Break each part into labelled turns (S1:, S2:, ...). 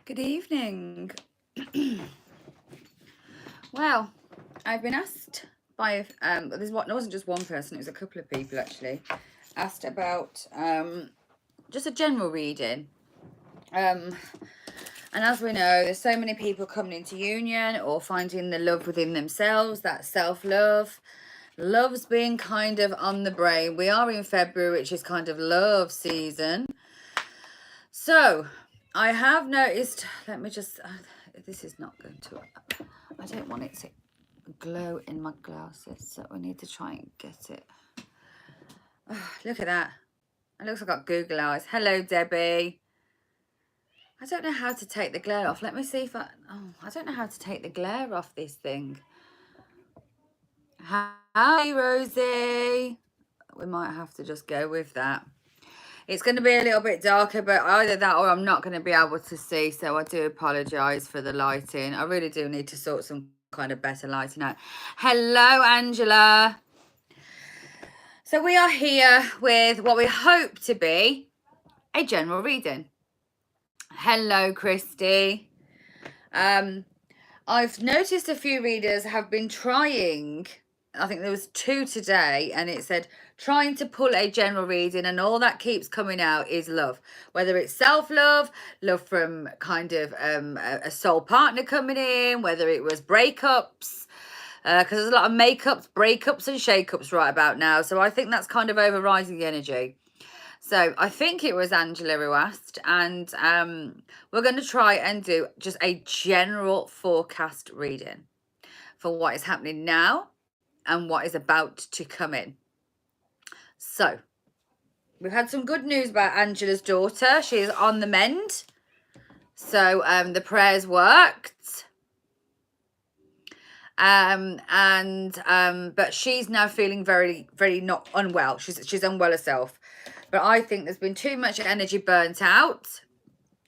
S1: Good evening. Well, I've been asked by there wasn't just one person, it was a couple of people actually, asked about just a general reading. And as we know, there's so many people coming into union or finding the love within themselves, that self-love. Love's being kind of on the brain. We are in February, which is kind of love season. So I have noticed, let me just, this is not going to, I don't want it to glow in my glasses, so we need to try and get it. Oh, look at that. It looks like I've got Google eyes. Hello, Debbie. I don't know how to take the glare off. Let me see if I don't know how to take the glare off this thing. Hi, Rosie. We might have to just go with that. It's going to be a little bit darker, but either that or I'm not going to be able to see, so I do apologise for the lighting. I really do need to sort some kind of better lighting out. Hello, Angela. So we are here with what we hope to be a general reading. Hello, Christy. I've noticed a few readers have been trying, I think there was 2 today, and it said trying to pull a general reading, and all that keeps coming out is love, whether it's self-love, love from kind of a soul partner coming in, whether it was breakups, because there's a lot of makeups, breakups and shake-ups right about now, so I think that's kind of overriding the energy. So I think it was Angela who asked, and we're going to try and do just a general forecast reading for what is happening now and what is about to come in. So we've had some good news about Angela's daughter. She is on the mend. So the prayers worked. But she's now feeling very, very not unwell. She's unwell herself. But I think there's been too much energy burnt out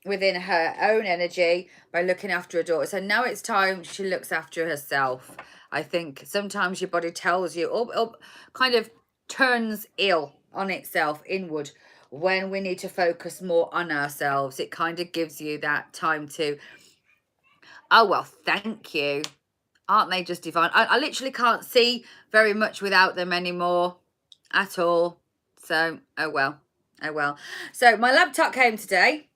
S1: within her own energy by looking after her daughter. So now it's time she looks after herself. I think sometimes your body tells you, or kind of turns ill on itself inward when we need to focus more on ourselves. It kind of gives you that time to, oh, well, thank you. Aren't they just divine? I literally can't see very much without them anymore at all. So, oh well. So my laptop came today.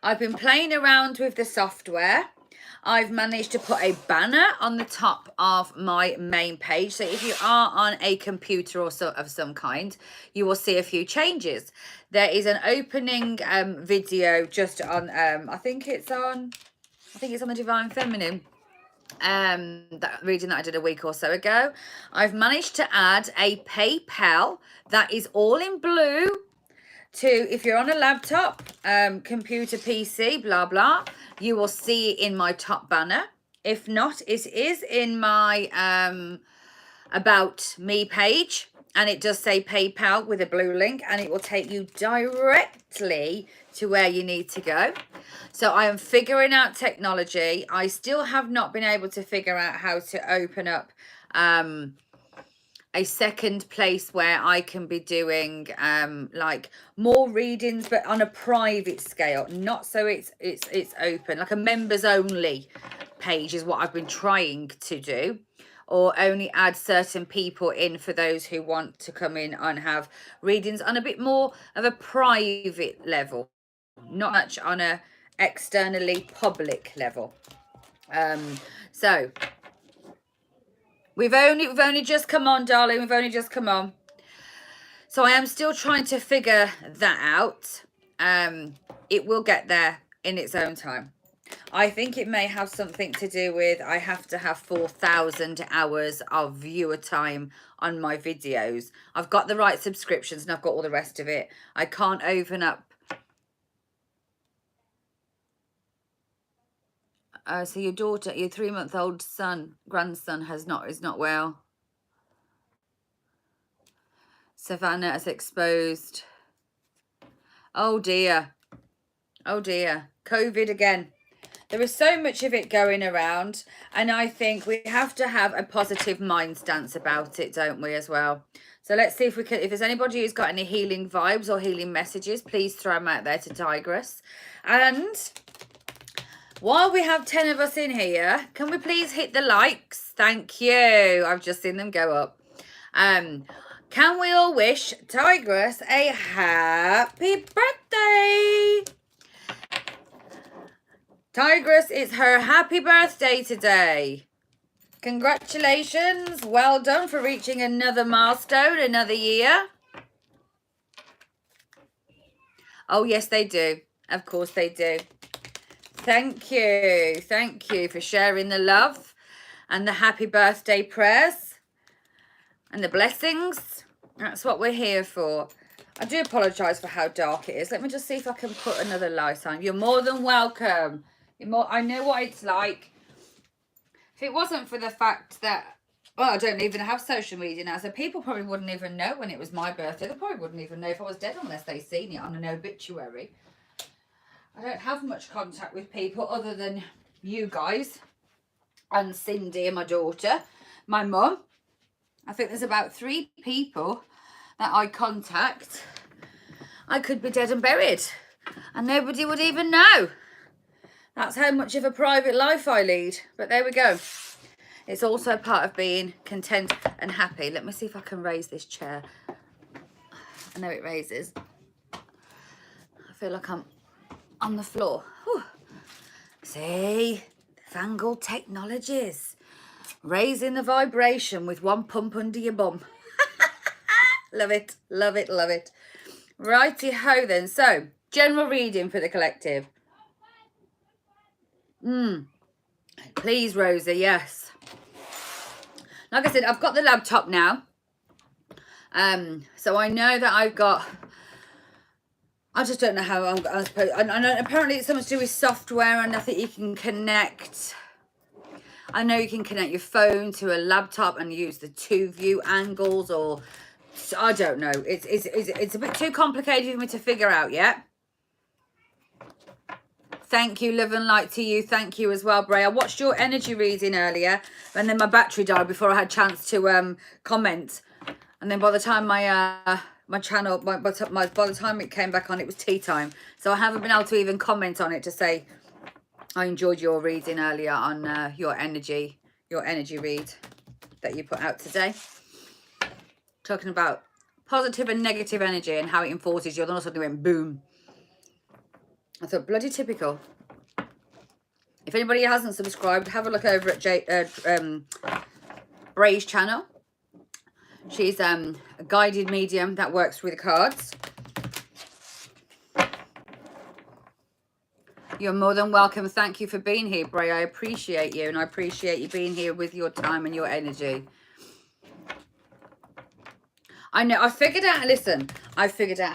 S1: I've been playing around with the software. I've managed to put a banner on the top of my main page. So if you are on a computer or of some kind, you will see a few changes. There is an opening video just on, I think it's on the Divine Feminine. That reading that I did a week or so ago. I've managed to add a PayPal that is all in blue to, if you're on a laptop, computer, PC, blah blah, you will see it in my top banner. If not, it is in my about me page, and it does say PayPal with a blue link, and it will take you directly to where you need to go. So I am figuring out technology. I still have not been able to figure out how to open up a second place where I can be doing like more readings, but on a private scale, not so it's open, like a members only page is what I've been trying to do, or only add certain people in for those who want to come in and have readings on a bit more of a private level, not much on a externally public level. So we've only just come on, darling. We've only just come on. So I am still trying to figure that out. It will get there in its own time. I think it may have something to do with I have to have 4,000 hours of viewer time on my videos. I've got the right subscriptions and I've got all the rest of it. I can't open up. So your daughter, your 3-month-old grandson is not well. Savannah is exposed. Oh dear. COVID again. There is so much of it going around, and I think we have to have a positive mind stance about it, don't we, as well? So let's see if we can, if there's anybody who's got any healing vibes or healing messages, please throw them out there to Tigress. And While we have 10 of us in here, can we please hit the likes? Thank you. I've just seen them go up. Can we all wish Tigress a happy birthday? Tigress, it's her happy birthday today. Congratulations. Well done for reaching another milestone, another year. Oh, yes, they do. Of course they do. Thank you. Thank you for sharing the love and the happy birthday prayers and the blessings. That's what we're here for. I do apologise for how dark it is. Let me just see if I can put another light on. You're more than welcome. I know what it's like. If it wasn't for the fact that, well, I don't even have social media now, so people probably wouldn't even know when it was my birthday. They probably wouldn't even know if I was dead unless they seen it on an obituary. I don't have much contact with people other than you guys and Cindy and my daughter, my mum. I think there's about 3 people that I contact. I could be dead and buried and nobody would even know. That's how much of a private life I lead. But there we go. It's also part of being content and happy. Let me see if I can raise this chair. I know it raises. I feel like I'm on the floor. Whew. See, fangled technologies. Raising the vibration with one pump under your bum. Love it, love it, love it. Righty-ho then. So, general reading for the collective. Please, Rosa, yes. Like I said, I've got the laptop now. So I know that I've got... I just don't know how I'm supposed... I know apparently it's something to do with software, and I think you can connect... I know you can connect your phone to a laptop and use the 2 view angles, or... I don't know. It's a bit too complicated for me to figure out yet. Thank you, love and light to you. Thank you as well, Bray. I watched your energy reading earlier, and then my battery died before I had a chance to comment. And then by the time my channel, by the time it came back on, it was tea time. So I haven't been able to even comment on it to say I enjoyed your reading earlier on your energy read that you put out today. Talking about positive and negative energy and how it enforces you. Then all of a sudden it went boom. I thought, bloody typical. If anybody hasn't subscribed, have a look over at Bray's channel. She's a guided medium that works with cards. You're more than welcome. Thank you for being here, Bray. I appreciate you, and I appreciate you being here with your time and your energy. I know, I figured out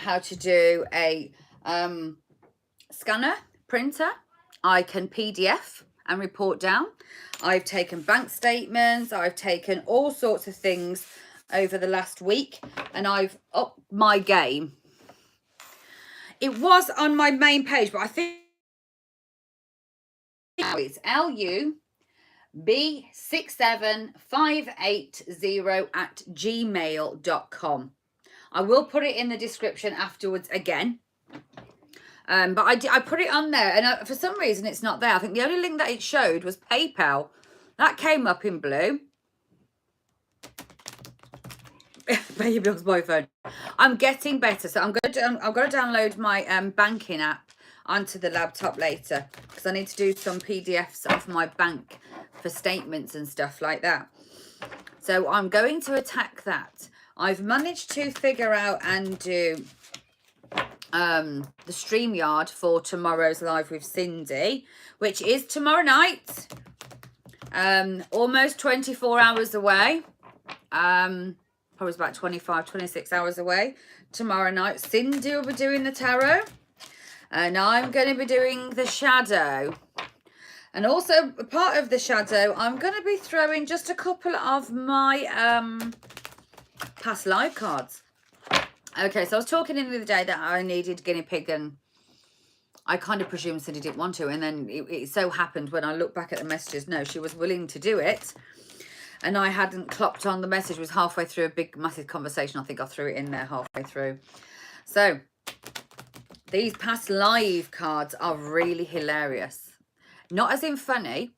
S1: how to do a scanner, printer. I can PDF and report down. I've taken bank statements. I've taken all sorts of things over the last week, and I've upped my game. It was on my main page, but I think now it's lub67580@gmail.com. I will put it in the description afterwards again. But I put it on there, and for some reason it's not there. I think the only link that it showed was PayPal. That came up in blue. Pay your bills by phone. I'm getting better, so I've got to download my banking app onto the laptop later, because I need to do some PDFs off my bank for statements and stuff like that. So I'm going to attack that. I've managed to figure out and do the StreamYard for tomorrow's live with Cindy, which is tomorrow night. Almost 24 hours away. Probably about 25, 26 hours away. Tomorrow night, Cindy will be doing the tarot, and I'm going to be doing the shadow. And also, part of the shadow, I'm going to be throwing just a couple of my past live cards. Okay, so I was talking in the other day that I needed guinea pig, and I kind of presumed Cindy didn't want to. And then it so happened when I look back at the messages, no, she was willing to do it. And I hadn't clocked on the message. It was halfway through a big, massive conversation. I think I threw it in there halfway through. So, these past live cards are really hilarious. Not as in funny,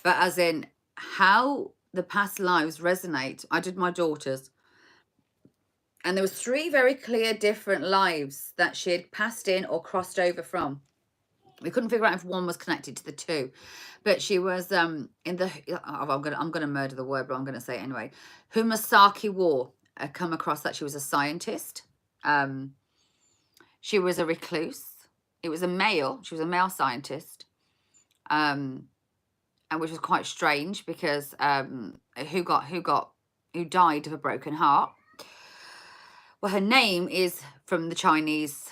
S1: but as in how the past lives resonate. I did my daughter's, and there was 3 very clear different lives that she had passed in or crossed over from. We couldn't figure out if one was connected to the 2, but she was in the I'm gonna murder the word, but I'm gonna say it anyway. Humasaki War. I come across that she was a scientist. She was a recluse. It was a male. She was a male scientist, and which was quite strange because who died of a broken heart. Well, her name is from the Chinese.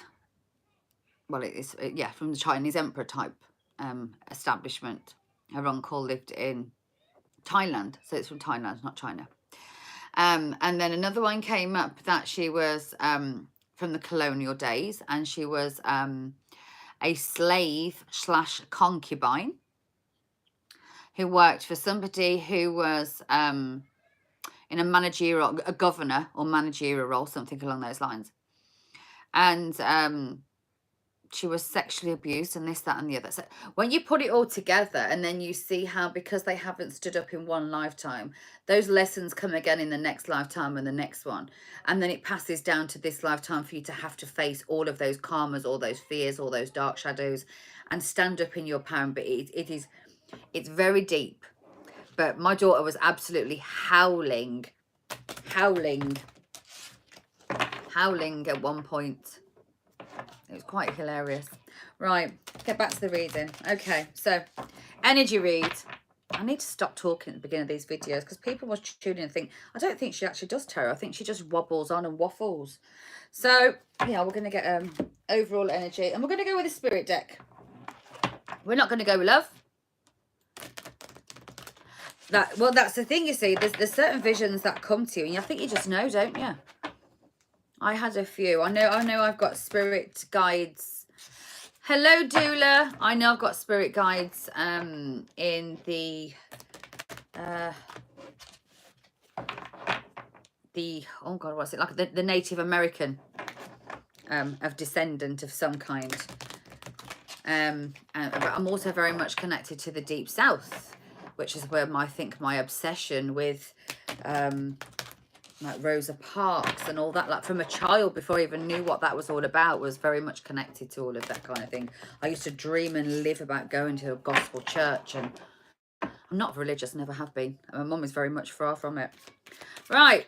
S1: Well, it is, yeah, from the Chinese emperor type establishment. Her uncle lived in Thailand, so it's from Thailand, not China. And then another one came up that she was from the colonial days, and she was a slave / concubine who worked for somebody who was in a governor or managerial role, something along those lines. And she was sexually abused and this, that, and the other. So when you put it all together and then you see how, because they haven't stood up in one lifetime, those lessons come again in the next lifetime and the next one. And then it passes down to this lifetime for you to have to face all of those karmas, all those fears, all those dark shadows, and stand up in your power. But it's very deep. But my daughter was absolutely howling at one point. It was quite hilarious. Right, get back to the reading. Okay, so energy read. I need to stop talking at the beginning of these videos because people will tune in and think, I don't think she actually does tarot. I think she just wobbles on and waffles. So, yeah, we're going to get overall energy. And we're going to go with the spirit deck. We're not going to go with love. Well, that's the thing, you see. There's certain visions that come to you. And I think you just know, don't you? I had a few. I know I've got spirit guides. Hello, doula. I know I've got spirit guides in the oh god, what's it like, the Native American of descendant of some kind. But I'm also very much connected to the Deep South, which is where I think my obsession with like Rosa Parks and all that, like from a child, before I even knew what that was all about, was very much connected to all of that kind of thing. I used to dream and live about going to a gospel church, and I'm not religious, never have been. And my mum is very much far from it. Right,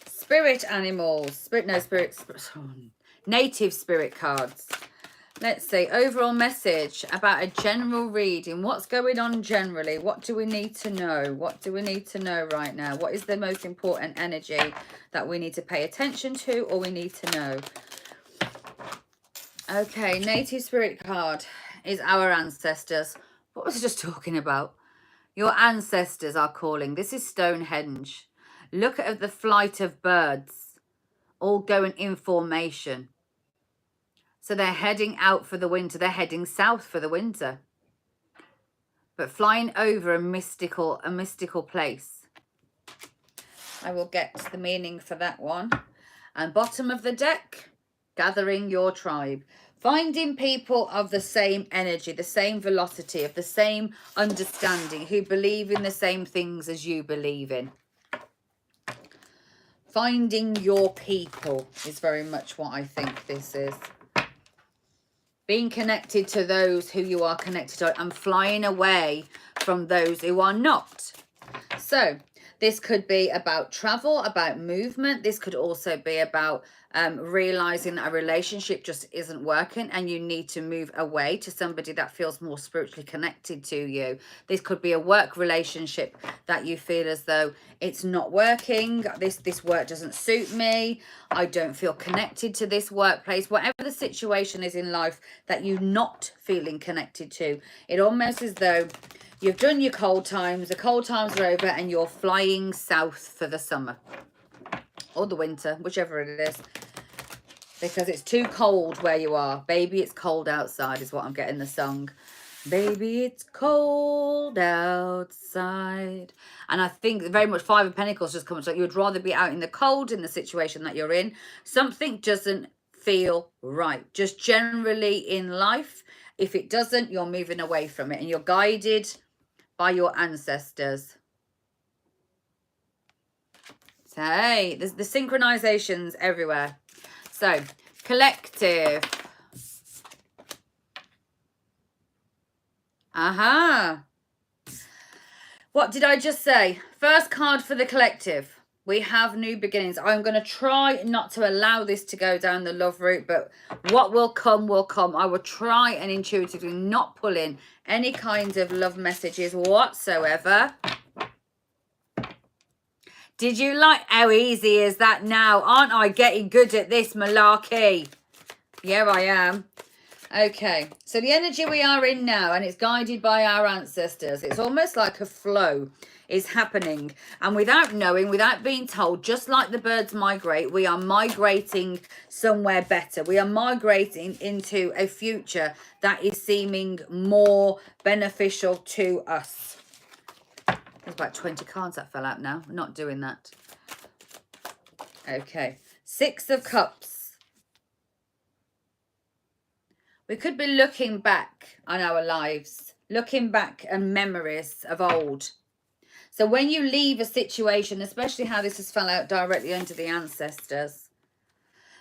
S1: spirit animals, native spirit cards. Let's see, overall message about a general reading. What's going on generally? What do we need to know? What do we need to know right now? What is the most important energy that we need to pay attention to or we need to know? Okay, native spirit card is our ancestors. What was I just talking about? Your ancestors are calling. This is Stonehenge. Look at the flight of birds, all going in formation. So they're heading out for the winter. They're heading south for the winter. But flying over a mystical place. I will get the meaning for that one. And bottom of the deck, gathering your tribe. Finding people of the same energy, the same velocity, of the same understanding, who believe in the same things as you believe in. Finding your people is very much what I think this is. Being connected to those who you are connected to and flying away from those who are not. So this could be about travel, about movement. This could also be about realizing that a relationship just isn't working and you need to move away to somebody that feels more spiritually connected to you. This could be a work relationship that you feel as though it's not working. This work doesn't suit me. I don't feel connected to this workplace. Whatever the situation is in life that you're not feeling connected to, it almost as though you've done your cold times, the cold times are over, and you're flying south for the summer. Or the winter, whichever it is. Because it's too cold where you are. Baby, it's cold outside is what I'm getting the song. Baby, it's cold outside. And I think very much Five of Pentacles just comes like you would rather be out in the cold in the situation that you're in. Something doesn't feel right. Just generally in life, If it doesn't, you're moving away from it and you're guided by your ancestors. So, hey, there's the synchronizations everywhere. So, collective. Aha. What did I just say? First card for the collective. We have new beginnings. I'm going to try not to allow this to go down the love route, but what will come will come. I will try and intuitively not pull in any kind of love messages whatsoever. Did you like how easy is that now? Aren't I getting good at this malarkey? Yeah, I am. Okay, so the energy we are in now, and it's guided by our ancestors. It's almost like a flow is happening. And without knowing, without being told, just like the birds migrate, we are migrating somewhere better. We are migrating into a future that is seeming more beneficial to us. There's about 20 cards that fell out now. We're not doing that. Okay, 6 of Cups. We could be looking back on our lives, looking back at memories of old. So when you leave a situation, especially how this has fell out directly under the ancestors,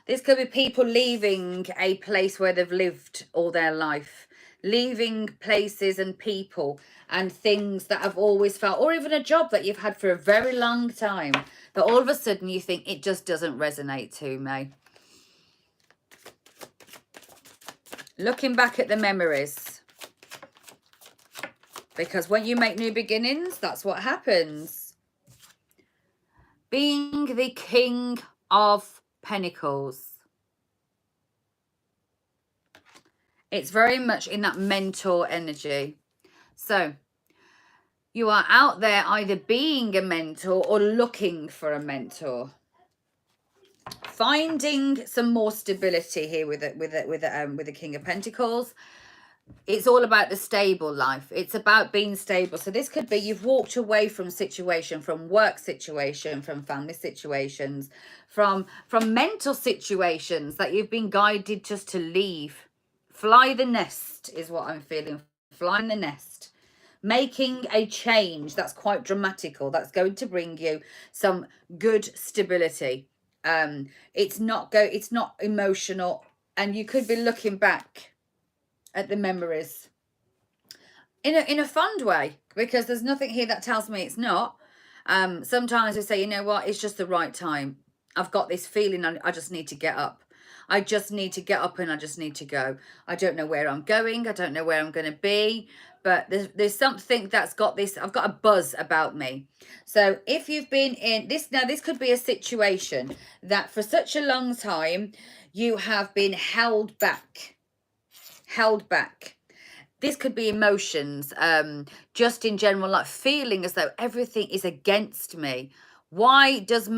S1: this could be people leaving a place where they've lived all their life, leaving places and people and things that have always felt, or even a job that you've had for a very long time, that all of a sudden you think it just doesn't resonate to me. Looking back at the memories. Because when you make new beginnings, that's what happens. Being the King of Pentacles. It's very much in that mentor energy. So, you are out there either being a mentor or looking for a mentor. Finding some more stability here with the King of Pentacles. It's all about the stable life. It's about being stable. So this could be you've walked away from situation, from work situation, from family situations, from mental situations that you've been guided just to leave. Fly the nest is what I'm feeling. Flying the nest. Making a change that's quite dramatical. That's going to bring you some good stability. It's not emotional, and you could be looking back at the memories in a fun way, because there's nothing here that tells me it's not. Sometimes we say, you know what, it's just the right time. I've got this feeling I just need to get up. I just need to get up and I just need to go. I don't know where I'm going. I don't know where I'm going to be, but there's something that's got this. I've got a buzz about me. So if you've been in this, now this could be a situation that for such a long time you have been held back. This could be emotions, just in general, like feeling as though everything is against me. Why does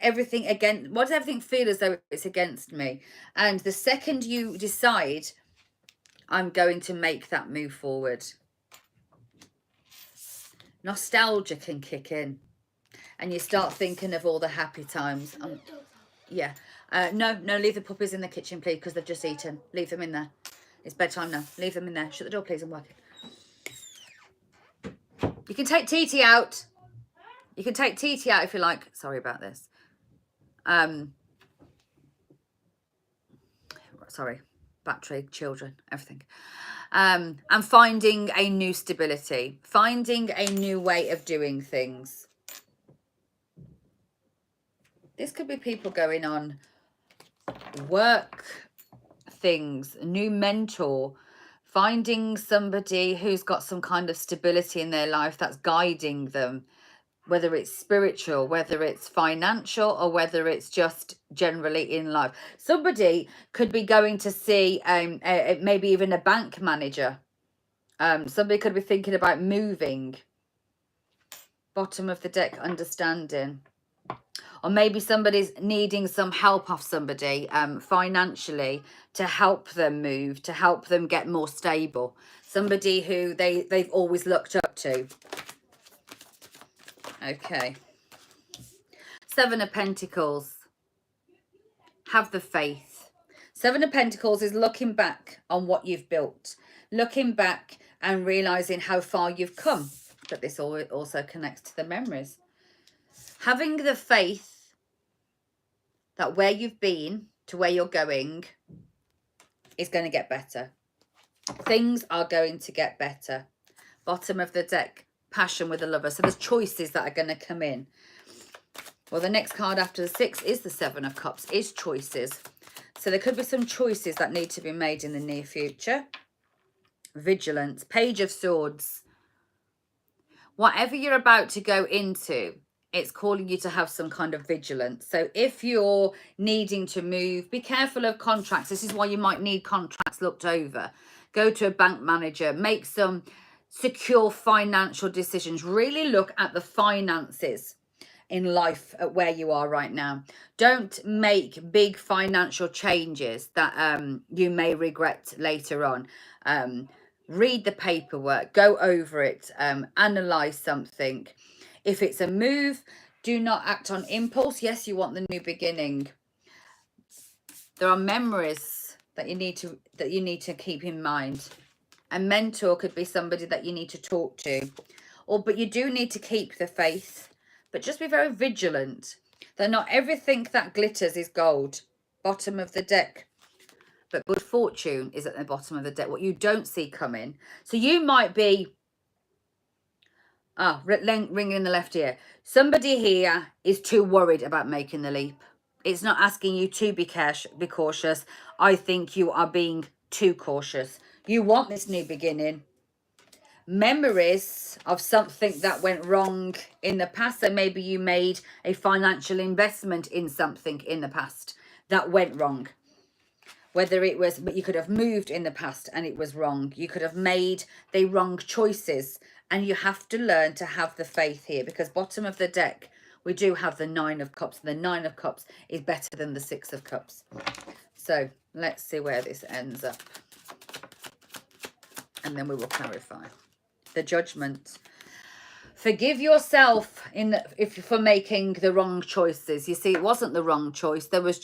S1: everything feel as though it's against me? And the second you decide, I'm going to make that move forward, nostalgia can kick in. And you start thinking of all the happy times. Yeah. No, leave the puppies in the kitchen, please, because they've just eaten. Leave them in there. It's bedtime now. Leave them in there. Shut the door, please. I'm working. You can take TT out. You can take TT out if you like. Sorry about this. Sorry. Battery, children, everything. And finding a new stability. Finding a new way of doing things. This could be people going on work things, a new mentor, finding somebody who's got some kind of stability in their life that's guiding them, whether it's spiritual, whether it's financial, or whether it's just generally in life. Somebody could be going to see maybe even a bank manager. Somebody could be thinking about moving. Bottom of the deck, understanding. Or maybe somebody's needing some help off somebody financially to help them move, to help them get more stable. Somebody who they've always looked up to. Okay. 7 of Pentacles. Have the faith. Seven of Pentacles is looking back on what you've built, looking back and realizing how far you've come. But this also connects to the memories. Having the faith that where you've been to where you're going is going to get better. Things are going to get better. Bottom of the deck, passion with the lover. So there's choices that are going to come in. Well, the next card after the 6 is the 7 of Cups, is choices. So there could be some choices that need to be made in the near future. Vigilance, Page of Swords. Whatever you're about to go into, it's calling you to have some kind of vigilance. So if you're needing to move, be careful of contracts. This is why you might need contracts looked over. Go to a bank manager, make some secure financial decisions. Really look at the finances in life at where you are right now. Don't make big financial changes that you may regret later on. Read the paperwork, go over it, analyze something. If it's a move, do not act on impulse. Yes, you want the new beginning. There are memories that you need to keep in mind. A mentor could be somebody that you need to talk to. But you do need to keep the faith. But just be very vigilant that not everything that glitters is gold. Bottom of the deck. But good fortune is at the bottom of the deck. What you don't see coming. So you might be... ringing in the left ear. Somebody here is too worried about making the leap. It's not asking you to be cautious. I think you are being too cautious. You want this new beginning. Memories of something that went wrong in the past. So maybe you made a financial investment in something in the past that went wrong. Whether it was, but you could have moved in the past and it was wrong. You could have made the wrong choices. And you have to learn to have the faith here. Because bottom of the deck, we do have the 9 of Cups. The 9 of Cups is better than the 6 of Cups. So let's see where this ends up. And then we will clarify. The Judgment. Forgive yourself for making the wrong choices. You see, it wasn't the wrong choice. There is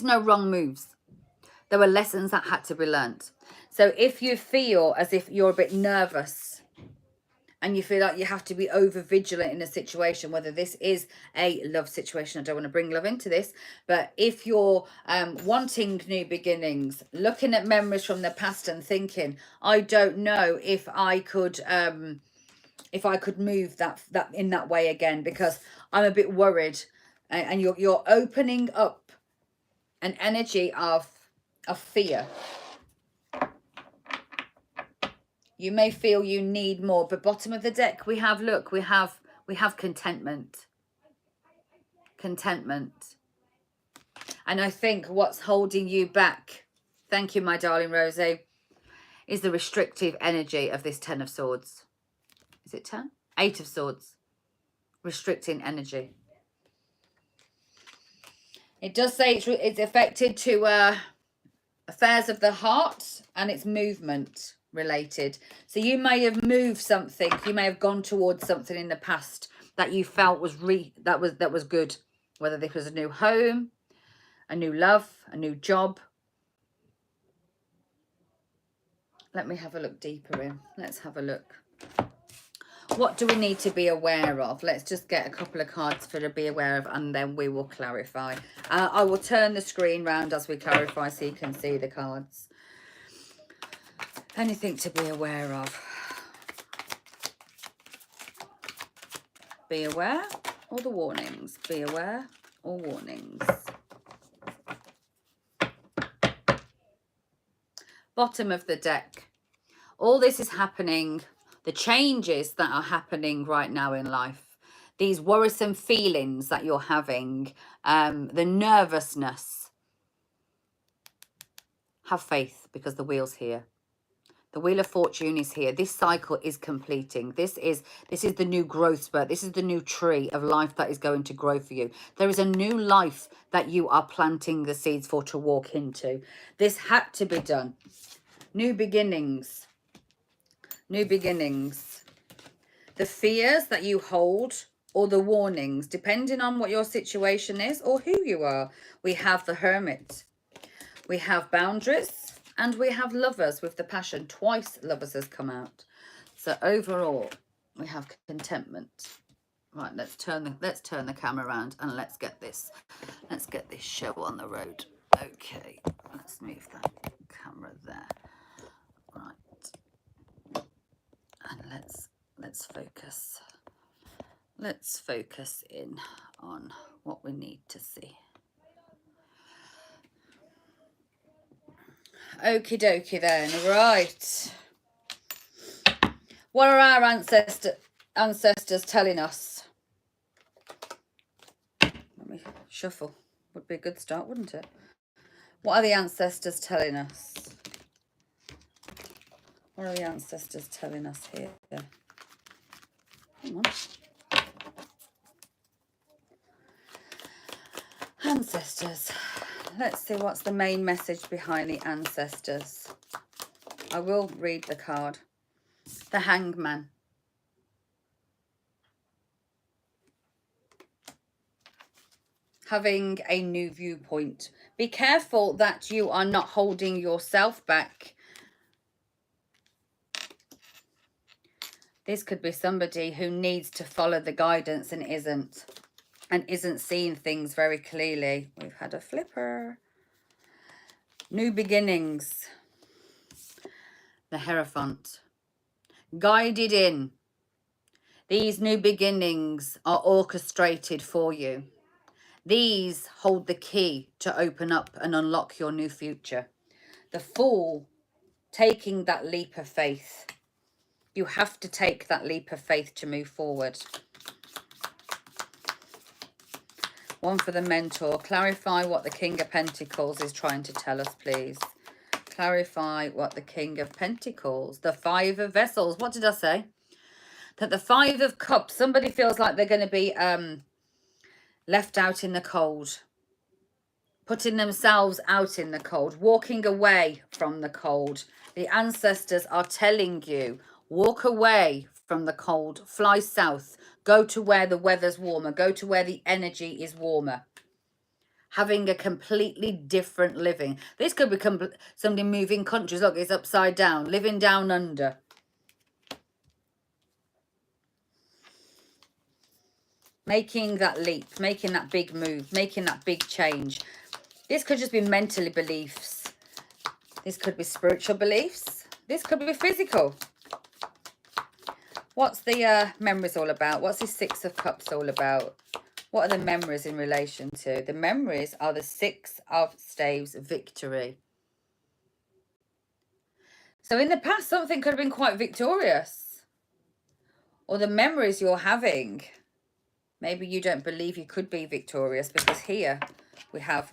S1: no wrong moves. There were lessons that had to be learnt. So if you feel as if you're a bit nervous and you feel like you have to be over vigilant in a situation, whether this is a love situation, I don't want to bring love into this, but if you're wanting new beginnings, looking at memories from the past and thinking, I don't know if I could move that in that way again, because I'm a bit worried, and you're opening up an energy of fear. You may feel you need more, but bottom of the deck, we have contentment. Contentment. And I think what's holding you back, thank you, my darling Rosie, is the restrictive energy of this 10 of Swords. Is it 10? 8 of Swords. Restricting energy. It does say it's affected to affairs of the heart, and it's movement related. So you may have moved something, you may have gone towards something in the past that you felt was that was good, whether this was a new home, a new love, a new job. Let me have a look deeper in. Let's have a look. What do we need to be aware of? Let's just get a couple of cards for to be aware of, and then we will clarify. I will turn the screen round as we clarify so you can see the cards. Anything to be aware of? Be aware, or the warnings? Be aware, or warnings? Bottom of the deck. All this is happening. The changes that are happening right now in life, these worrisome feelings that you're having, the nervousness. Have faith, because the wheel's here. The Wheel of Fortune is here. This cycle is completing. This is the new growth spurt. This is the new tree of life that is going to grow for you. There is a new life that you are planting the seeds for to walk into. This had to be done. New beginnings. New beginnings. The fears that you hold, or the warnings, depending on what your situation is or who you are. We have the Hermit. We have boundaries and we have lovers with the passion. Twice lovers has come out. So overall, we have contentment. Right, let's turn the camera around and let's get this show on the road. Okay, let's move that camera there. Right. And let's focus. Let's focus in on what we need to see. Okie dokie then, right. What are our ancestors telling us? Let me shuffle. Would be a good start, wouldn't it? What are the ancestors telling us? What are the ancestors telling us here? Come on. Ancestors. Let's see what's the main message behind the ancestors. I will read the card. The Hangman. Having a new viewpoint. Be careful that you are not holding yourself back. This could be somebody who needs to follow the guidance and isn't seeing things very clearly. We've had a flipper. New beginnings. The Hierophant. Guided in. These new beginnings are orchestrated for you. These hold the key to open up and unlock your new future. The Fool, taking that leap of faith. You have to take that leap of faith to move forward. One for the Mentor. Clarify what the King of Pentacles is trying to tell us, please. Clarify what the King of Pentacles, the Five of Vessels. What did I say? That the Five of Cups, somebody feels like they're going to be left out in the cold. Putting themselves out in the cold. Walking away from the cold. The ancestors are telling you, walk away from the cold. Fly south. Go to where the weather's warmer. Go to where the energy is warmer. Having a completely different living. This could become somebody moving countries. Look, it's upside down. Living down under. Making that leap. Making that big move. Making that big change. This could just be mentally beliefs. This could be spiritual beliefs. This could be physical. What's the memories all about? What's the Six of Cups all about? What are the memories in relation to? The memories are the Six of Staves, victory. So in the past, something could have been quite victorious. Or the memories you're having, maybe you don't believe you could be victorious, because here we have,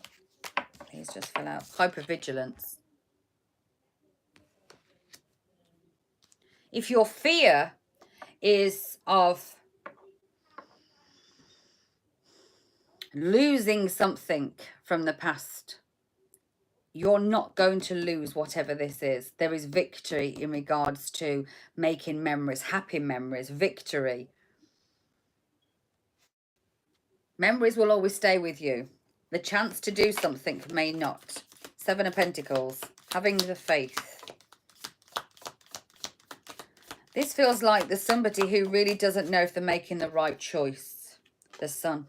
S1: these just fell out, hypervigilance. If your fear is of losing something from the past, you're not going to lose whatever this is. There is victory in regards to making memories, happy memories, victory. Memories will always stay with you. The chance to do something may not. Seven of Pentacles, having the faith. This feels like there's somebody who really doesn't know if they're making the right choice. The Sun.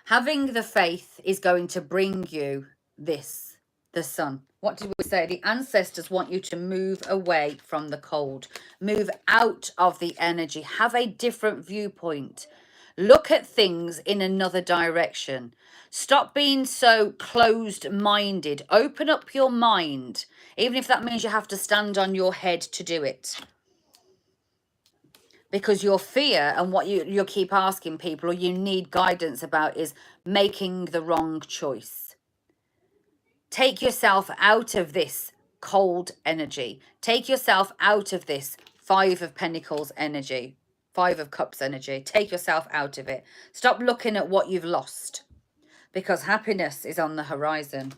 S1: Having the faith is going to bring you this, the Sun. What did we say? The ancestors want you to move away from the cold. Move out of the energy. Have a different viewpoint. Look at things in another direction. Stop being so closed-minded. Open up your mind, even if that means you have to stand on your head to do it. Because your fear and what you keep asking people or you need guidance about is making the wrong choice. Take yourself out of this cold energy. Take yourself out of this Five of Pentacles energy. Five of Cups energy. Take yourself out of it. Stop looking at what you've lost. Because happiness is on the horizon.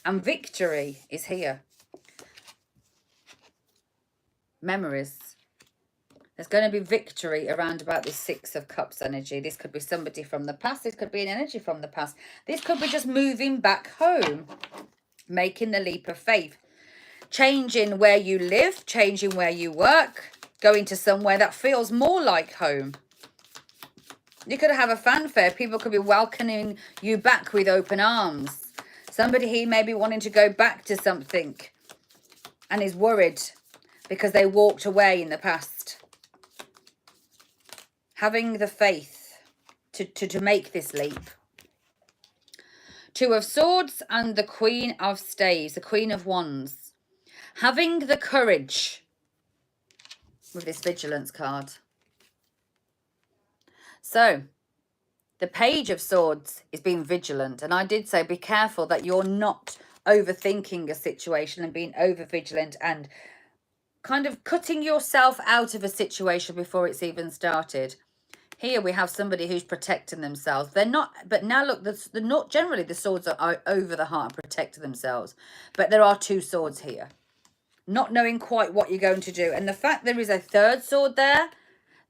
S1: And victory is here. Memories. There's going to be victory around about this Six of Cups energy. This could be somebody from the past. This could be an energy from the past. This could be just moving back home. Making the leap of faith. Changing where you live, changing where you work, going to somewhere that feels more like home. You could have a fanfare. People could be welcoming you back with open arms. Somebody here may be wanting to go back to something and is worried because they walked away in the past. Having the faith to make this leap. Two of Swords and the Queen of Staves, the Queen of Wands. Having the courage with this Vigilance card. So, the Page of Swords is being vigilant. And I did say be careful that you're not overthinking a situation and being over vigilant and kind of cutting yourself out of a situation before it's even started. Here we have somebody who's protecting themselves. They're not, but now look, they're not generally the swords are over the heart and protect themselves. But there are two swords here. Not knowing quite what you're going to do. And the fact there is a third sword there,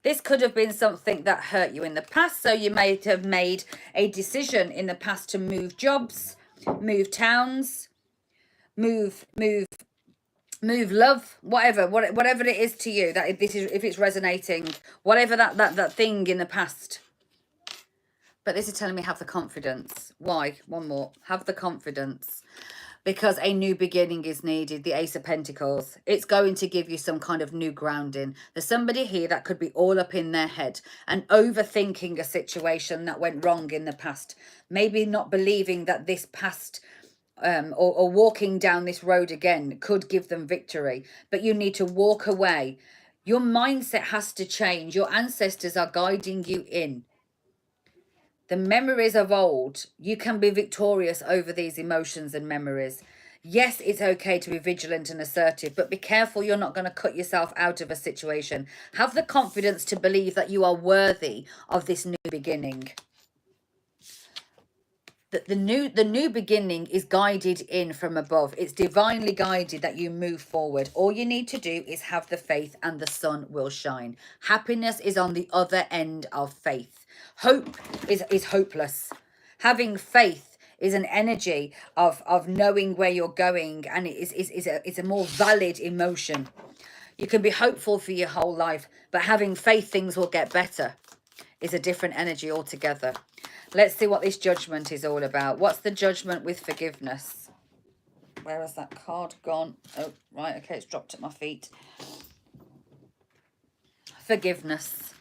S1: this could have been something that hurt you in the past. So you may have made a decision in the past to move jobs, move towns, move love, whatever it is to you, that if it's resonating, whatever that thing in the past. But this is telling me have the confidence. Why? One more. Have the confidence. Because a new beginning is needed. The Ace of Pentacles. It's going to give you some kind of new grounding. There's somebody here that could be all up in their head and overthinking a situation that went wrong in the past. Maybe not believing that this past or walking down this road again could give them victory. But you need to walk away. Your mindset has to change. Your ancestors are guiding you in. The memories of old, you can be victorious over these emotions and memories. Yes, it's okay to be vigilant and assertive, but be careful you're not going to cut yourself out of a situation. Have the confidence to believe that you are worthy of this new beginning. That the new beginning is guided in from above. It's divinely guided that you move forward. All you need to do is have the faith and the sun will shine. Happiness is on the other end of faith. Hope is hopeless. Having faith is an energy of knowing where you're going, and it's a more valid emotion. You can be hopeful for your whole life, but having faith things will get better is a different energy altogether. Let's see what this Judgment is all about. What's the Judgment with forgiveness? Where has that card gone? Oh, right, okay, it's dropped at my feet. Forgiveness.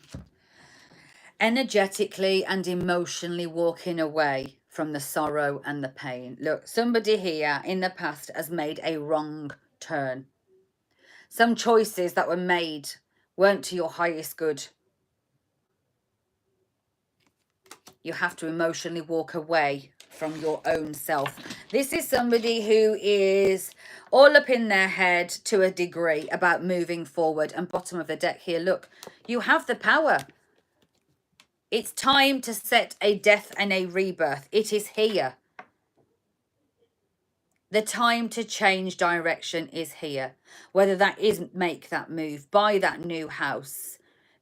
S1: Energetically and emotionally walking away from the sorrow and the pain. Look, somebody here in the past has made a wrong turn. Some choices that were made weren't to your highest good. You have to emotionally walk away from your own self. This is somebody who is all up in their head to a degree about moving forward. And bottom of the deck here, look, you have the power. It's time to set a death and a rebirth. It is here. The time to change direction is here. Whether that is make that move, buy that new house,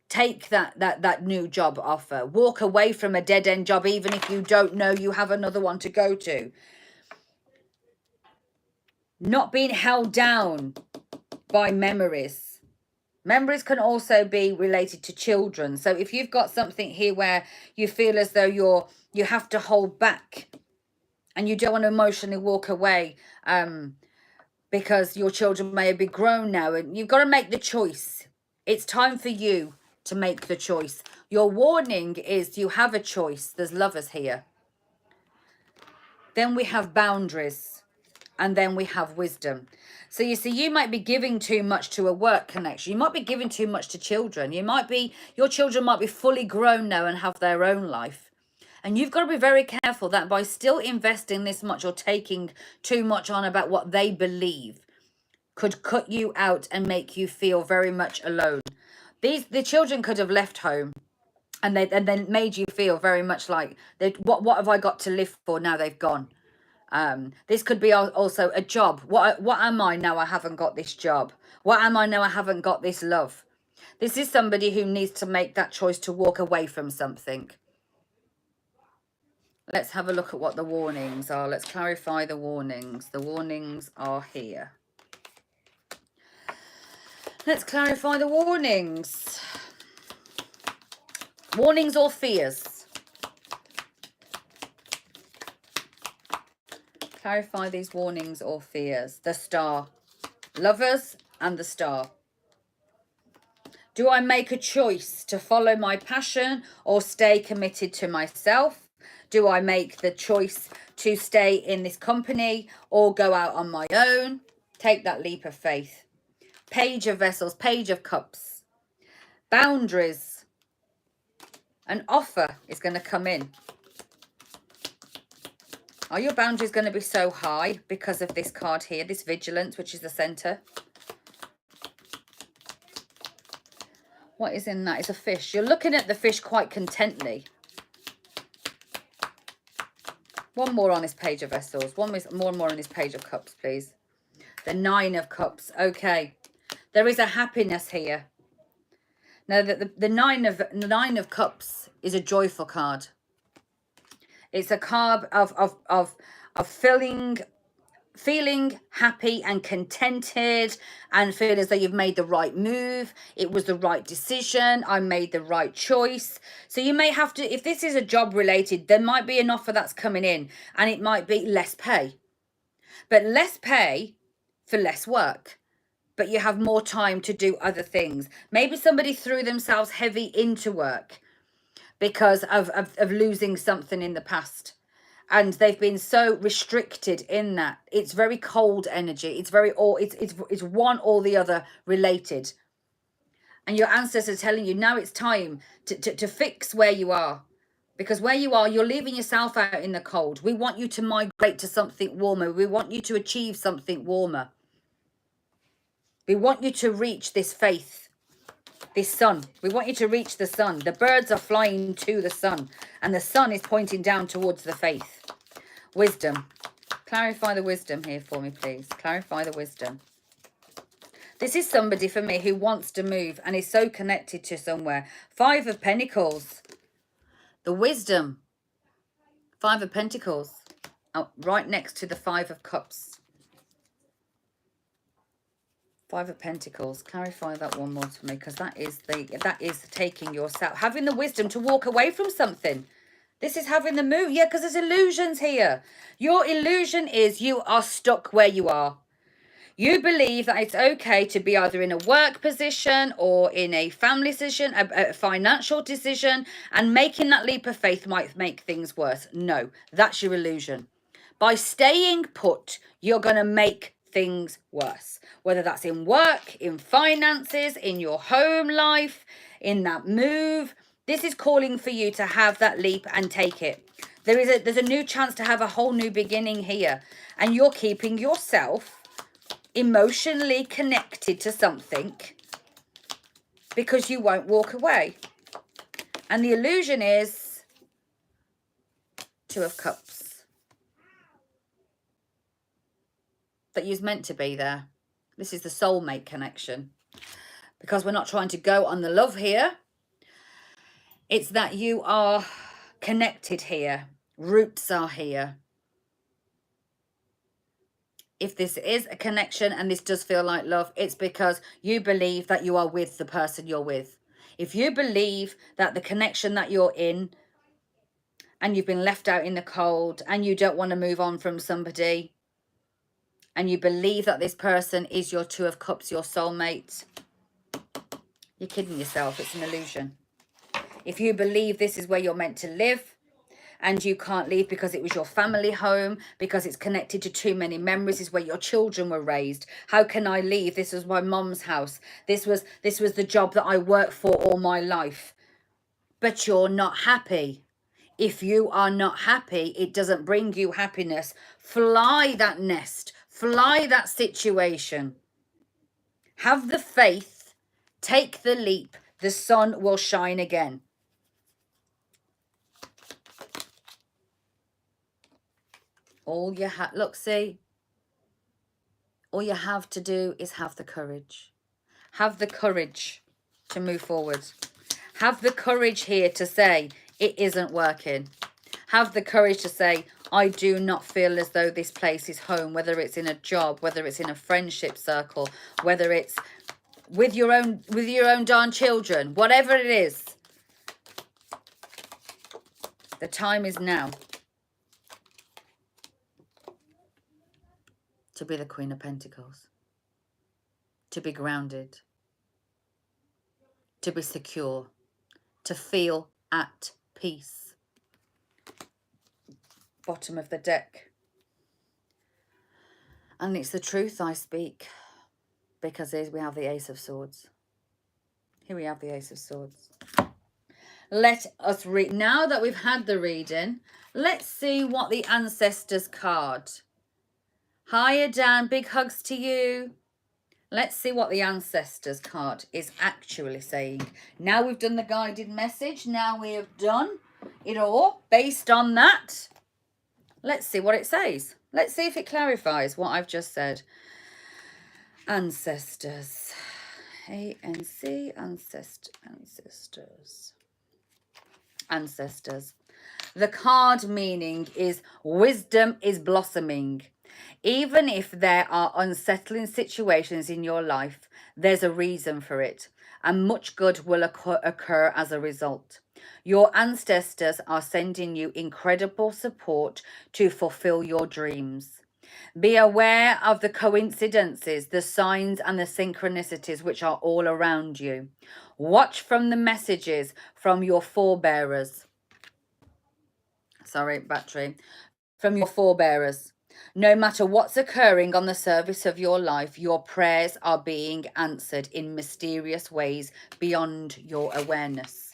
S1: take that new job offer, walk away from a dead-end job, even if you don't know you have another one to go to. Not being held down by memories. Memories can also be related to children. So if you've got something here where you feel as though you have to hold back and you don't want to emotionally walk away because your children may be grown now, and you've got to make the choice. It's time for you to make the choice. Your warning is you have a choice. There's Lovers here. Then we have boundaries, and then we have wisdom. So you see, you might be giving too much to a work connection. You might be giving too much to children. Your children might be fully grown now and have their own life. And you've got to be very careful that by still investing this much or taking too much on about what they believe could cut you out and make you feel very much alone. The children could have left home and then made you feel very much like, what have I got to live for now they've gone? This could be also a job. What am I now I haven't got this job? What am I now I haven't got this love? This is somebody who needs to make that choice to walk away from something. Let's have a look at what the warnings are. Let's clarify the warnings. The warnings are here. Let's clarify the warnings. Warnings or fears? Clarify these warnings or fears. The Star. Lovers and the Star. Do I make a choice to follow my passion or stay committed to myself? Do I make the choice to stay in this company or go out on my own? Take that leap of faith. Page of Vessels, Page of Cups. Boundaries. An offer is going to come in. Are your boundaries going to be so high because of this card here, this Vigilance, which is the center? What is in that? It's a fish. You're looking at the fish quite contently. One more on this Page of Vessels. One more on this Page of Cups, please. The Nine of Cups. Okay. There is a happiness here. Now, the Nine of Cups is a joyful card. It's a card of feeling happy and contented and feeling as though you've made the right move. It was the right decision. I made the right choice. So you may have to, if this is a job related, there might be an offer that's coming in and it might be less pay. But less pay for less work. But you have more time to do other things. Maybe somebody threw themselves heavy into work because of losing something in the past. And they've been so restricted in that. It's very cold energy. It's very it's one or the other related. And your ancestors are telling you now it's time to fix where you are. Because where you are, you're leaving yourself out in the cold. We want you to migrate to something warmer. We want you to achieve something warmer. We want you to reach this faith. This sun. We want you to reach the sun. The birds are flying to the sun. And the sun is pointing down towards the faith. Wisdom. Clarify the wisdom here for me, please. Clarify the wisdom. This is somebody for me who wants to move and is so connected to somewhere. Five of Pentacles. The wisdom. Five of Pentacles. Oh, right next to the Five of Cups. Five of Pentacles. Clarify that one more for me, because that is taking yourself, having the wisdom to walk away from something. This is having the move. Yeah, because there's illusions here. Your illusion is you are stuck where you are. You believe that it's okay to be either in a work position or in a family decision, a financial decision, and making that leap of faith might make things worse. No, that's your illusion. By staying put, you're going to make things worse. Whether that's in work, in finances, in your home life, in that move. This is calling for you to have that leap and take it. There's a new chance to have a whole new beginning here. And you're keeping yourself emotionally connected to something because you won't walk away. And the illusion is Two of Cups. But you're meant to be there. This is the soulmate connection. Because we're not trying to go on the love here. It's that you are connected here. Roots are here. If this is a connection and this does feel like love, it's because you believe that you are with the person you're with. If you believe that the connection that you're in and you've been left out in the cold and you don't want to move on from somebody and you believe that this person is your Two of Cups, your soulmate, you're kidding yourself. It's an illusion. If you believe this is where you're meant to live, and you can't leave because it was your family home, because it's connected to too many memories, is where your children were raised. How can I leave? This was my mum's house. This was the job that I worked for all my life. But you're not happy. If you are not happy, it doesn't bring you happiness. Fly that nest. Fly that situation. Have the faith. Take the leap. The sun will shine again. All you have, look, see, all you have to do is have the courage. Have the courage to move forward. Have the courage here to say, it isn't working. Have the courage to say, I do not feel as though this place is home, whether it's in a job, whether it's in a friendship circle, whether it's with your own darn children, whatever it is. The time is now to be the Queen of Pentacles, to be grounded, to be secure, to feel at peace. Bottom of the deck. And it's the truth I speak, because here we have the Ace of Swords. Here we have the Ace of Swords. Let us read. Now that we've had the reading, let's see what the Ancestors card. Hiya, Dan. Big hugs to you. Let's see what the Ancestors card is actually saying. Now we've done the guided message. Now we have done it all based on that. Let's see what it says. Let's see if it clarifies what I've just said. Ancestors. A-N-C. Ancestors. Ancestors. The card meaning is wisdom is blossoming. Even if there are unsettling situations in your life, there's a reason for it, and much good will occur as a result. Your ancestors are sending you incredible support to fulfill your dreams. Be aware of the coincidences, the signs and the synchronicities which are all around you. Watch from the messages from your forebearers. Sorry, battery. From your forebearers. No matter what's occurring on the surface of your life, your prayers are being answered in mysterious ways beyond your awareness.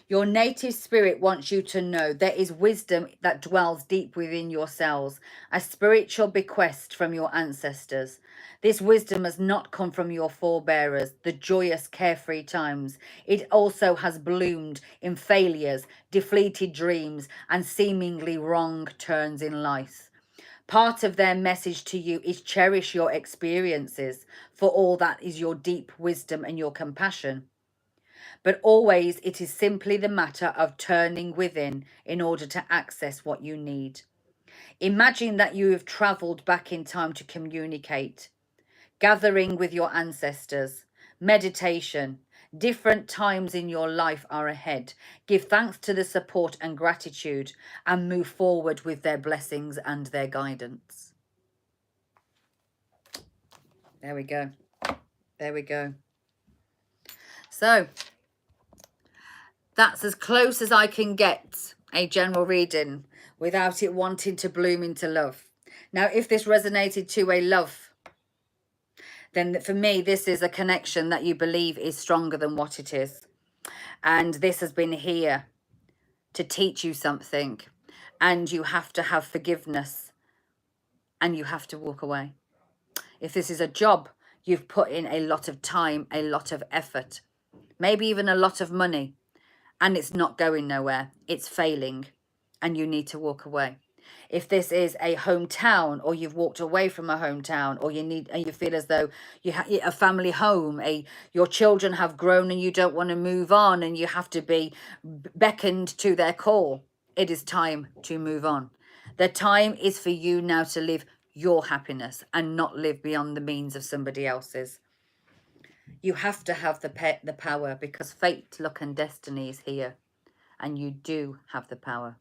S1: Your native spirit wants you to know there is wisdom that dwells deep within your cells, a spiritual bequest from your ancestors. This wisdom has not come from your forebearers, the joyous, carefree times. It also has bloomed in failures, deflated dreams, and seemingly wrong turns in life. Part of their message to you is cherish your experiences, for all that is your deep wisdom and your compassion. But always it is simply the matter of turning within in order to access what you need. Imagine that you have travelled back in time to communicate, gathering with your ancestors, meditation. Different times in your life are ahead. Give thanks to the support and gratitude and move forward with their blessings and their guidance. There we go. There we go. So that's as close as I can get a general reading without it wanting to bloom into love. Now, if this resonated to a love, then for me, this is a connection that you believe is stronger than what it is. And this has been here to teach you something. And you have to have forgiveness. And you have to walk away. If this is a job, you've put in a lot of time, a lot of effort, maybe even a lot of money. And it's not going nowhere. It's failing. And you need to walk away. If this is a hometown, or you've walked away from a hometown, or you feel as though you have a family home, your children have grown and you don't want to move on, and you have to be beckoned to their call, it is time to move on. The time is for you now to live your happiness and not live beyond the means of somebody else's. You have to have the power, because fate, luck and destiny is here. And you do have the power.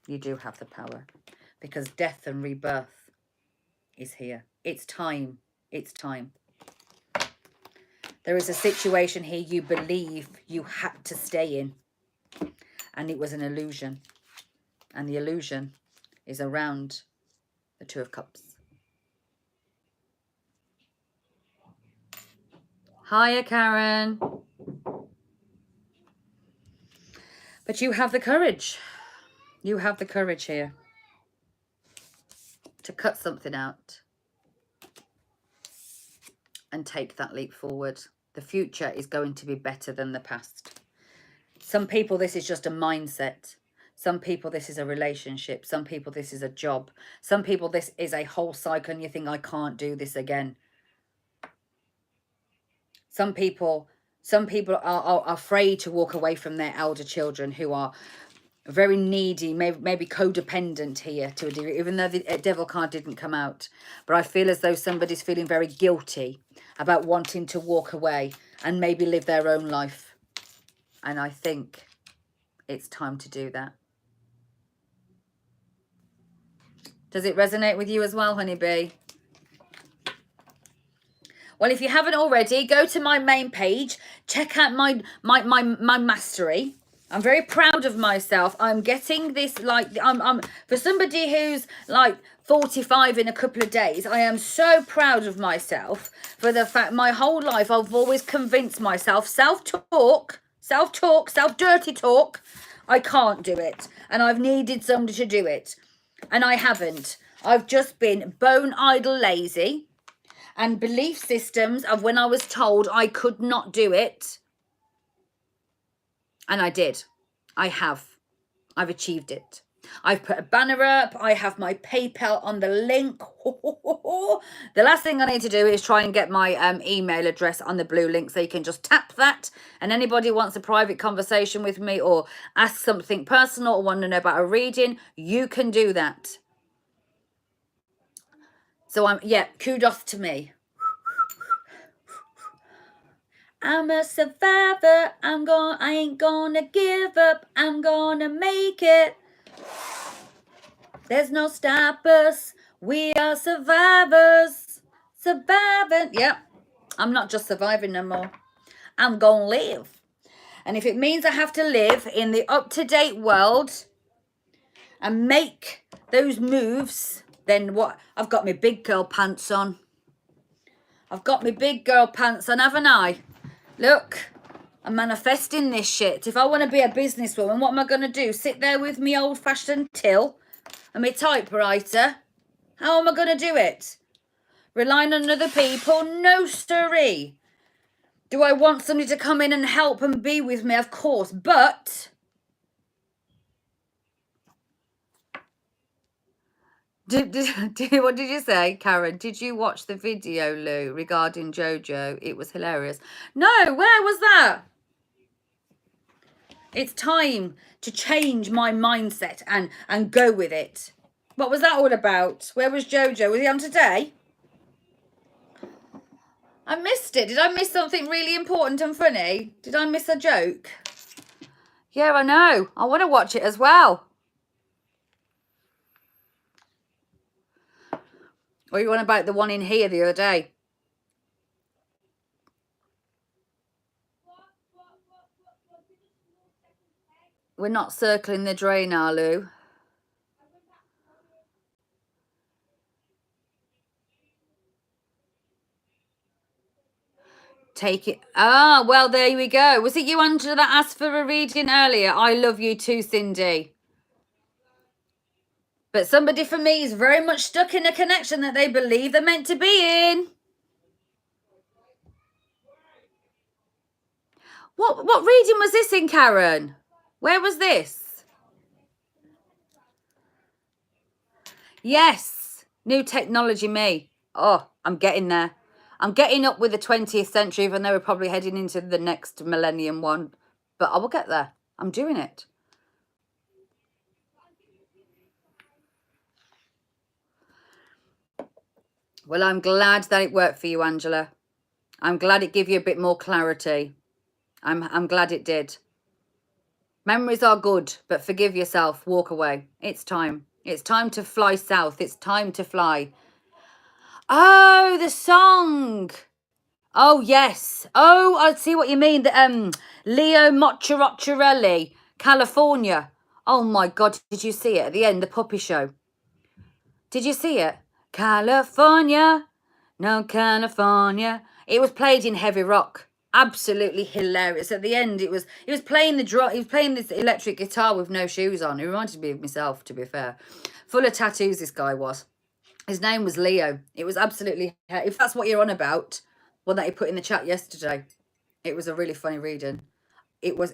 S1: You do have the power. Because death and rebirth is here. It's time. It's time. There is a situation here you believe you had to stay in. And it was an illusion. And the illusion is around the Two of Cups. Hiya, Karen. But you have the courage. You have the courage here to cut something out and take that leap forward. The future is going to be better than the past. Some people, this is just a mindset. Some people, this is a relationship. Some people, this is a job. Some people, this is a whole cycle and you think, I can't do this again. Some people, Some people are afraid to walk away from their elder children who are very needy, maybe codependent here to a degree, even though the devil card didn't come out. But I feel as though somebody's feeling very guilty about wanting to walk away and maybe live their own life. And I think it's time to do that. Does it resonate with you as well, honeybee? Well, if you haven't already, go to my main page, check out my mastery. I'm very proud of myself. I'm getting this, like, I'm for somebody who's like 45 in a couple of days, I am so proud of myself for the fact my whole life I've always convinced myself, self-talk, self-dirty talk, I can't do it. And I've needed somebody to do it. And I haven't. I've just been bone idle lazy. And belief systems of when I was told I could not do it. And I did. I have. I've achieved it. I've put a banner up. I have my PayPal on the link. The last thing I need to do is try and get my email address on the blue link so you can just tap that. And anybody wants a private conversation with me or ask something personal or want to know about a reading, you can do that. So yeah, kudos to me. I'm a survivor. I ain't gonna give up. I'm gonna make it. There's no stop us. We are survivors. Surviving. Yep. I'm not just surviving no more. I'm gonna live. And if it means I have to live in the up-to-date world and make those moves, then what? I've got my big girl pants on. I've got my big girl pants on, haven't I? Look, I'm manifesting this shit. If I want to be a businesswoman, what am I going to do? Sit there with me old-fashioned till and my typewriter? How am I going to do it? Relying on other people? No, siree. Do I want somebody to come in and help and be with me? Of course, but what did you say, Karen? Did you watch the video, Lou, regarding Jojo? It was hilarious. No, where was that? It's time to change my mindset and go with it. What was that all about? Where was Jojo? Was he on today? I missed it. Did I miss something really important and funny? Did I miss a joke? Yeah, I know. I want to watch it as well. Or you want about the one in here the other day? We're not circling the drain, are Lou? Take it. Ah, well, there we go. Was it you, Angela, that asked for a reading earlier? I love you too, Cindy. But somebody for me is very much stuck in a connection that they believe they're meant to be in. What reading was this in, Karen? Where was this? Yes. New technology me. Oh, I'm getting there. I'm getting up with the 20th century, even though we're probably heading into the next millennium one. But I will get there. I'm doing it. Well, I'm glad that it worked for you, Angela. I'm glad it gave you a bit more clarity. I'm glad it did. Memories are good, but forgive yourself. Walk away. It's time. It's time to fly south. It's time to fly. Oh, the song. Oh, yes. Oh, I see what you mean. The Leo Mocciarelli, California. Oh, my God. Did you see it at the end, the puppy show? Did you see it? California. No, California. It was played in heavy rock. Absolutely hilarious. At the end, he was playing the drum. He was playing this electric guitar with no shoes on. It reminded me of myself, to be fair. Full of tattoos, this guy was. His name was Leo. It was absolutely, if that's what you're on about, one that he put in the chat yesterday. It was a really funny reading.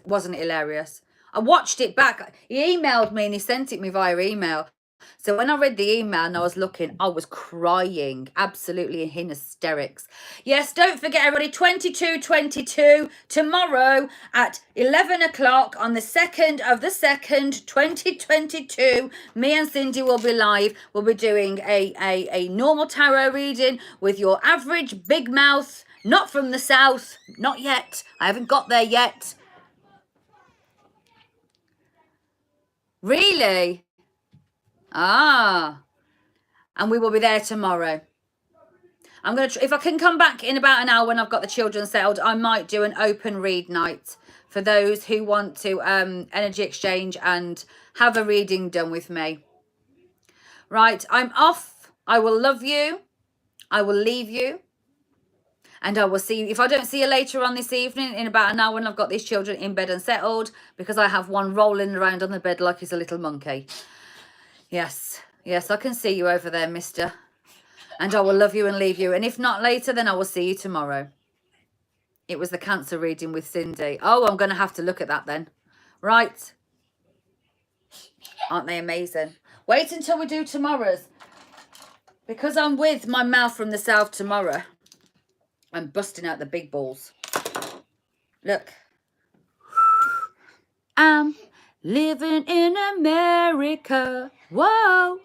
S1: Wasn't it hilarious? I watched it back. He emailed me and he sent it me via email. So when I read the email and I was looking, I was crying, absolutely in hysterics. Yes, don't forget everybody, 22/22, tomorrow at 11 o'clock on the 2nd of the 2nd, 2022, me and Cindy will be live. We'll be doing a normal tarot reading with your average big mouth, not from the south, not yet. I haven't got there yet. Really? Ah, and we will be there tomorrow. I'm going to, if I can come back in about an hour when I've got the children settled, I might do an open read night for those who want to energy exchange and have a reading done with me. Right, I'm off. I will love you. I will leave you. And I will see you. If I don't see you later on this evening, in about an hour when I've got these children in bed and settled, because I have one rolling around on the bed like he's a little monkey. Yes, yes, I can see you over there, mister. And I will love you and leave you. And if not later, then I will see you tomorrow. It was the Cancer reading with Cindy. Oh, I'm going to have to look at that then. Right. Aren't they amazing? Wait until we do tomorrow's. Because I'm with my mouth from the south tomorrow. I'm busting out the big balls. Look. I'm living in America. Whoa.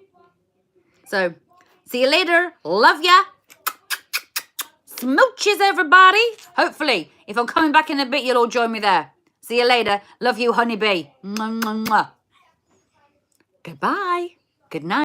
S1: So, see you later. Love ya. Smooches, everybody. Hopefully, if I'm coming back in a bit, you'll all join me there. See you later. Love you, honeybee. Mwah, mwah, mwah. Goodbye. Good night.